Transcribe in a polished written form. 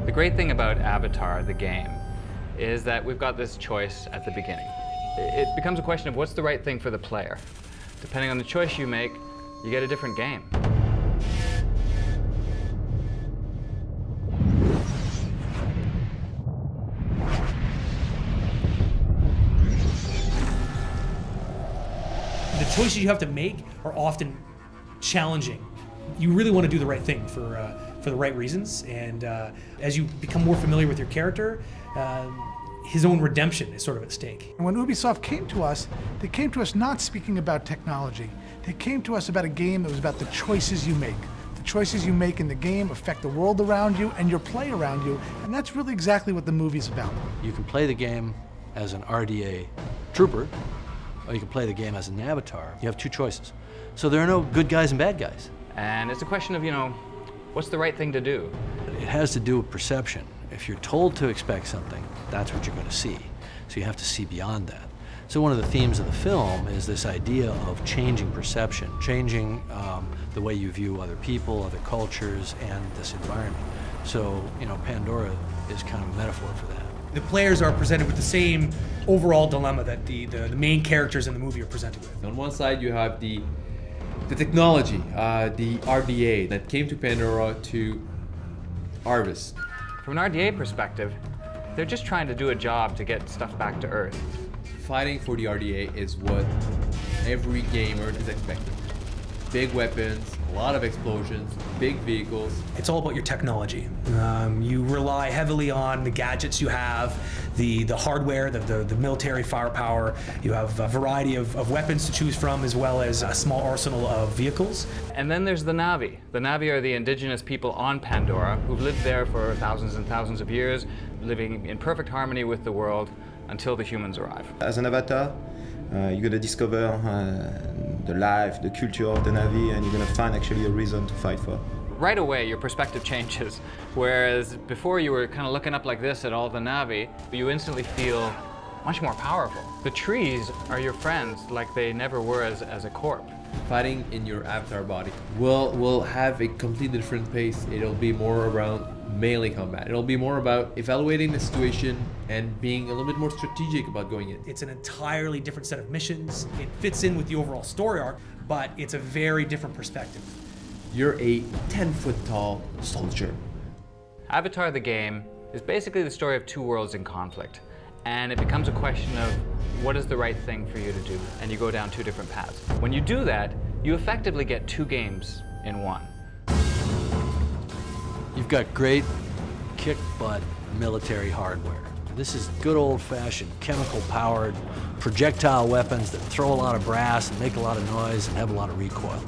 The great thing about Avatar, the game, is that we've got this choice at the beginning. It becomes a question of what's the right thing for the player. Depending on the choice you make, you get a different game. The choices you have to make are often challenging. You really want to do the right thing for the right reasons, and as you become more familiar with your character, his own redemption is sort of at stake. And when Ubisoft came to us, they came to us not speaking about technology. They came to us about a game that was about the choices you make. The choices you make in the game affect the world around you and your play around you, and that's really exactly what the movie's about. You can play the game as an RDA trooper, or you can play the game as an avatar. You have two choices. So there are no good guys and bad guys. And it's a question of, what's the right thing to do? It has to do with perception. If you're told to expect something, that's what you're going to see. So you have to see beyond that. So one of the themes of the film is this idea of changing perception, changing the way you view other people, other cultures, and this environment. So, Pandora is kind of a metaphor for that. The players are presented with the same overall dilemma that the main characters in the movie are presented with. On one side, you have the technology, the RDA that came to Pandora to harvest. From an RDA perspective, they're just trying to do a job to get stuff back to Earth. Fighting for the RDA is what every gamer is expecting. Big weapons, a lot of explosions, big vehicles. It's all about your technology. You rely heavily on the gadgets you have, the hardware, the military firepower. You have a variety of weapons to choose from, as well as a small arsenal of vehicles. And then there's the Na'vi. The Na'vi are the indigenous people on Pandora who've lived there for thousands and thousands of years, living in perfect harmony with the world until the humans arrive. As an avatar, you're going to discover the life, the culture of the Na'vi, and you're going to find actually a reason to fight for. Right away, your perspective changes. Whereas before you were kind of looking up like this at all the Na'vi, you instantly feel much more powerful. The trees are your friends like they never were as a corp. Fighting in your avatar body will have a completely different pace. It'll be more around melee combat. It'll be more about evaluating the situation and being a little bit more strategic about going in. It's an entirely different set of missions. It fits in with the overall story arc, but it's a very different perspective. You're a 10-foot tall soldier. Avatar the game is basically the story of two worlds in conflict. And it becomes a question of what is the right thing for you to do, and you go down two different paths. When you do that, you effectively get two games in one. You've got great kick-butt military hardware. This is good old-fashioned chemical-powered projectile weapons that throw a lot of brass and make a lot of noise and have a lot of recoil.